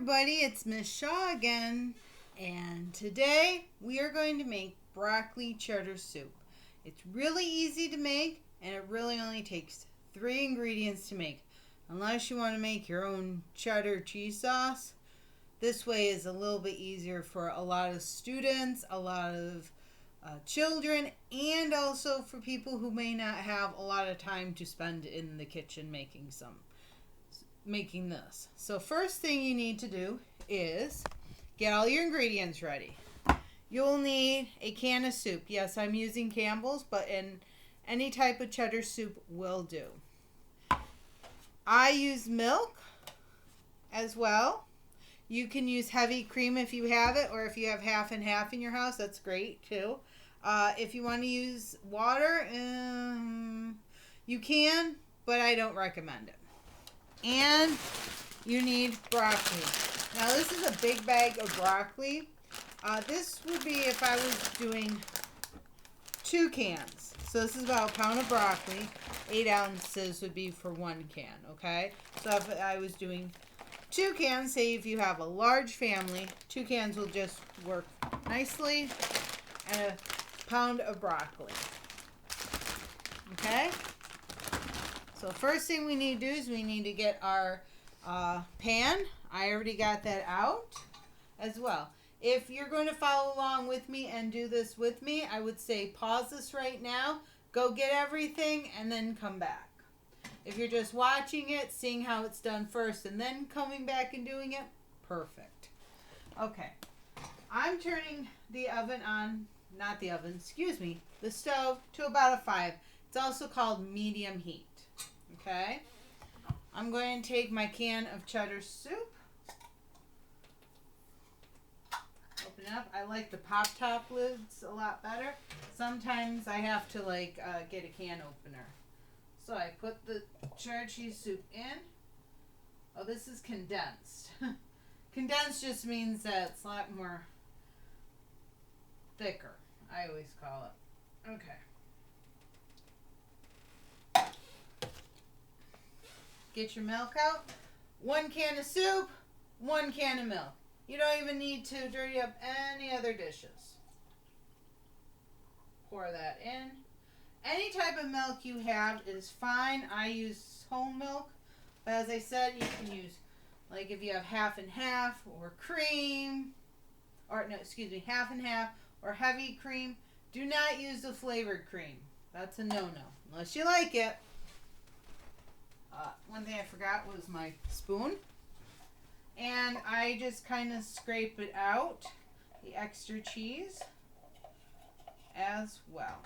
everybody, it's Miss Shaw again, and today we are going to make broccoli cheddar soup. It's really easy to make, and it really only takes 3 ingredients to make, unless you want to make your own cheddar cheese sauce. This way is a little bit easier for a lot of students, a lot of children, and also for people who may not have a lot of time to spend in the kitchen making this. So first thing you need to do is get all your ingredients ready. You'll need a can of soup. Yes, I'm using Campbell's, but in any type of cheddar soup will do. I use milk as well. You can use heavy cream if you have it, or if you have half and half in your house, that's great too. If you want to use water, you can, but I don't recommend it. And you need broccoli. Now this is a big bag of broccoli. This would be if I was doing 2 cans. So this is about a pound of broccoli. 8 ounces would be for 1 can, okay? So if I was doing 2 cans, say if you have a large family, 2 cans will just work nicely. And a pound of broccoli. Okay? So first thing we need to do is we need to get our pan. I already got that out as well. If you're going to follow along with me and do this with me, I would say pause this right now, go get everything, and then come back. If you're just watching it, seeing how it's done first, and then coming back and doing it, perfect. Okay, I'm turning the oven on, the stove to about a 5. It's also called medium heat. Okay, I'm going to take my can of cheddar soup. Open it up. I like the pop top lids a lot better. Sometimes I have to get a can opener. So I put the cheddar cheese soup in. Oh, this is condensed. Condensed just means that it's a lot more thicker, I always call it. Okay. Get your milk out. 1 can of soup, 1 can of milk. You don't even need to dirty up any other dishes. Pour that in. Any type of milk you have is fine. I use whole milk. But as I said, you can use, if you have half and half, or cream, half and half, or heavy cream. Do not use the flavored cream. That's a no-no, unless you like it. One thing I forgot was my spoon. And I just kind of scrape it out, the extra cheese, as well.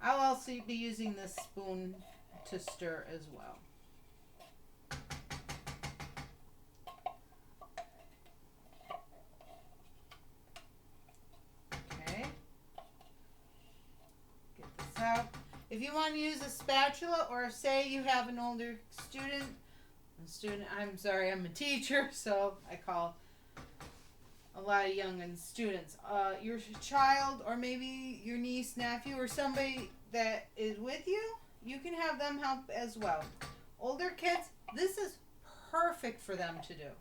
I'll also be using this spoon to stir as well. Okay. Get this out. If you want to use a spatula, or say you have an older I'm a teacher, so I call a lot of young students. Your child, or maybe your niece, nephew, or somebody that is with you, you can have them help as well. Older kids, this is perfect for them to do.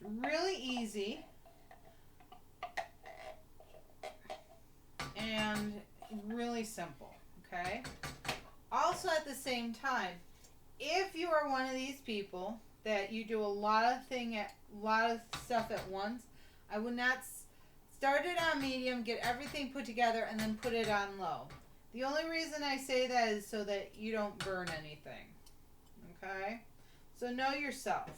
It's really easy. And really simple, okay? Also at the same time, if you are one of these people that you do a lot of stuff at once, I would not start it on medium, get everything put together, and then put it on low. The only reason I say that is so that you don't burn anything. Okay? So know yourself.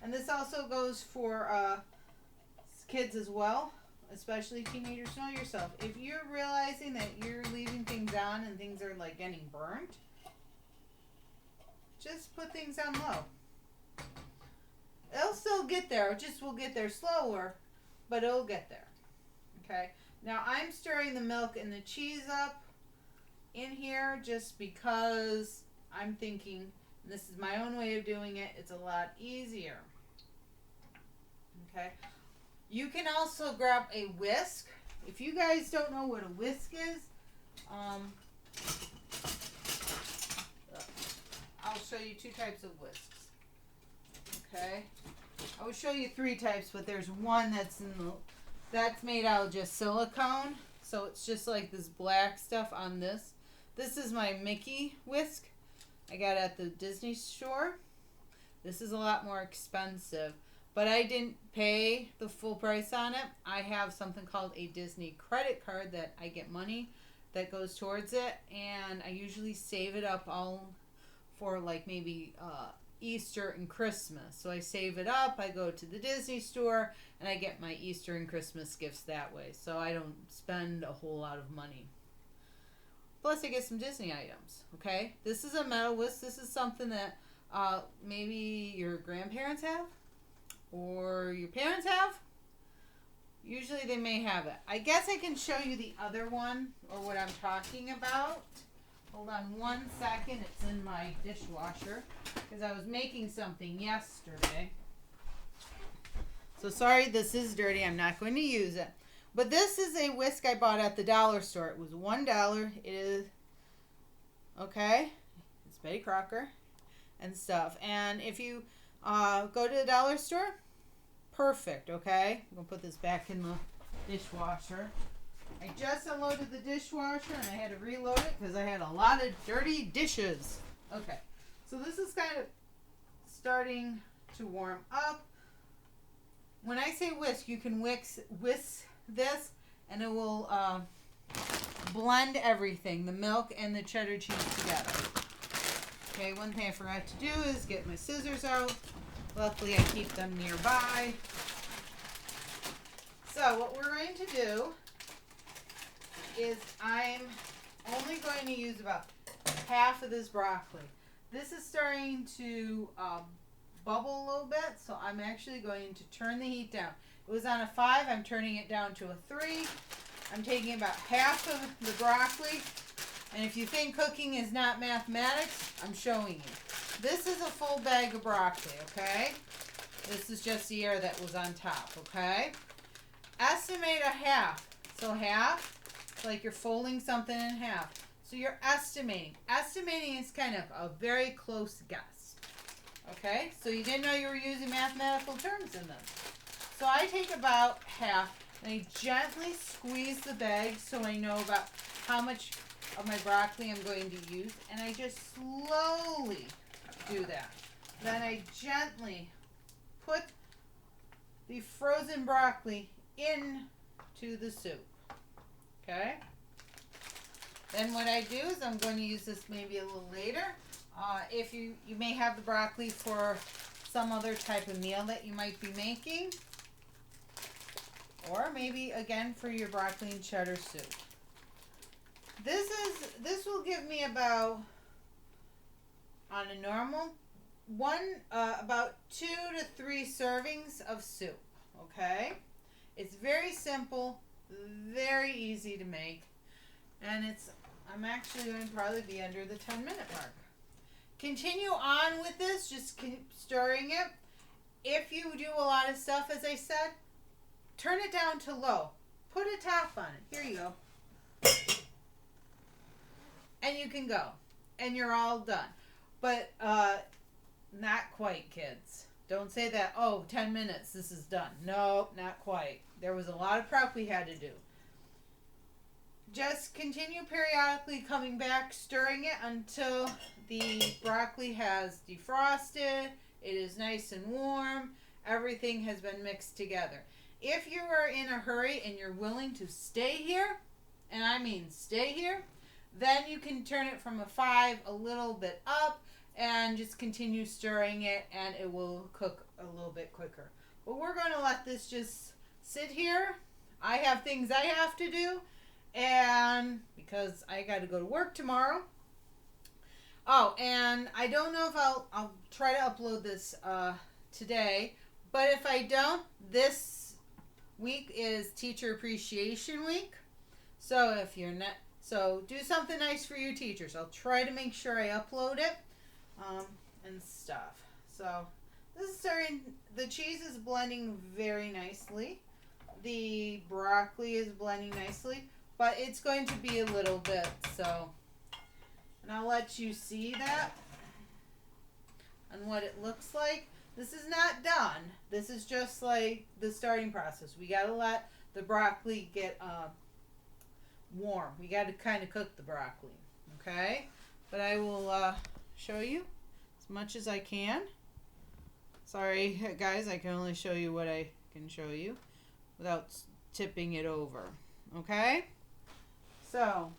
And this also goes for kids as well, especially teenagers. Know yourself. If you're realizing that you're leaving things on and things are getting burnt, just put things on low. It'll still get there. We'll get there slower, but it'll get there. Okay. Now I'm stirring the milk and the cheese up in here just because I'm thinking, and this is my own way of doing it, it's a lot easier. Okay. You can also grab a whisk. If you guys don't know what a whisk is, you two types of whisks. Okay? I would show you three types, but there's one that's made out of just silicone. So it's just like this black stuff on this. This is my Mickey whisk. I got it at the Disney store. This is a lot more expensive, but I didn't pay the full price on it. I have something called a Disney credit card that I get money that goes towards it, and I usually save it up all for like maybe Easter and Christmas. So I save it up, I go to the Disney store, and I get my Easter and Christmas gifts that way. So I don't spend a whole lot of money. Plus I get some Disney items, okay? This is a metal whisk. This is something that maybe your grandparents have or your parents have. Usually they may have it. I guess I can show you the other one or what I'm talking about. Hold on one second. It's in my dishwasher because I was making something yesterday. So sorry this is dirty. I'm not going to use it. But this is a whisk I bought at the dollar store. It was $1. It is, okay, it's Betty Crocker and stuff. And if you go to the dollar store, perfect, okay? I'm going to put this back in the dishwasher. I just unloaded the dishwasher and I had to reload it because I had a lot of dirty dishes. Okay, so this is kind of starting to warm up. When I say whisk, you can whisk this and it will blend everything, the milk and the cheddar cheese together. Okay, one thing I forgot to do is get my scissors out. Luckily I keep them nearby. So what we're going to do is I'm only going to use about half of this broccoli. This is starting to bubble a little bit, so I'm actually going to turn the heat down. It was on a 5, I'm turning it down to a 3. I'm taking about half of the broccoli, and if you think cooking is not mathematics, I'm showing you. This is a full bag of broccoli, okay? This is just the air that was on top, okay? Estimate a half. So half, it's like you're folding something in half. So you're estimating. Estimating is kind of a very close guess. Okay? So you didn't know you were using mathematical terms in this. So I take about half and I gently squeeze the bag so I know about how much of my broccoli I'm going to use. And I just slowly do that. Then I gently put the frozen broccoli into the soup. Okay? Then what I do is I'm going to use this maybe a little later. If you may have the broccoli for some other type of meal that you might be making. Or maybe again for your broccoli and cheddar soup. This will give me about, on a normal, about 2 to 3 servings of soup. Okay? It's very simple, very easy to make, and I'm actually going to probably be under the 10-minute mark. Continue on with this, just keep stirring it. If you do a lot of stuff, as I said, turn it down to low. Put a top on it. Here you go. And you can go. And you're all done. But not quite, kids. Don't say that, 10 minutes, this is done. No, not quite. There was a lot of prep we had to do. Just continue periodically coming back, stirring it until the broccoli has defrosted. It is nice and warm. Everything has been mixed together. If you are in a hurry and you're willing to stay here, and I mean stay here, then you can turn it from a 5 a little bit up and just continue stirring it and it will cook a little bit quicker. But we're going to let this just sit here. I have things I have to do, and because I got to go to work tomorrow. Oh, and I don't know if I'll try to upload this today, but if I don't, this week is Teacher Appreciation Week. So if you're not, so do something nice for your teachers. I'll try to make sure I upload it and stuff. So this is starting, the cheese is blending very nicely. The broccoli is blending nicely, but it's going to be a little bit, so, and I'll let you see that. on what it looks like. This is not done. This is just like the starting process. We got to let the broccoli get warm. We got to kind of cook the broccoli, okay? But I will show you as much as I can. Sorry, guys, I can only show you what I can show you without tipping it over, okay? So,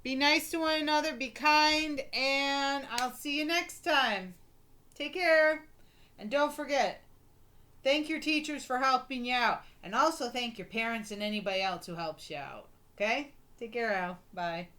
be nice to one another, be kind, and I'll see you next time. Take care. And don't forget, thank your teachers for helping you out. And also thank your parents and anybody else who helps you out. Okay? Take care, Al. Bye.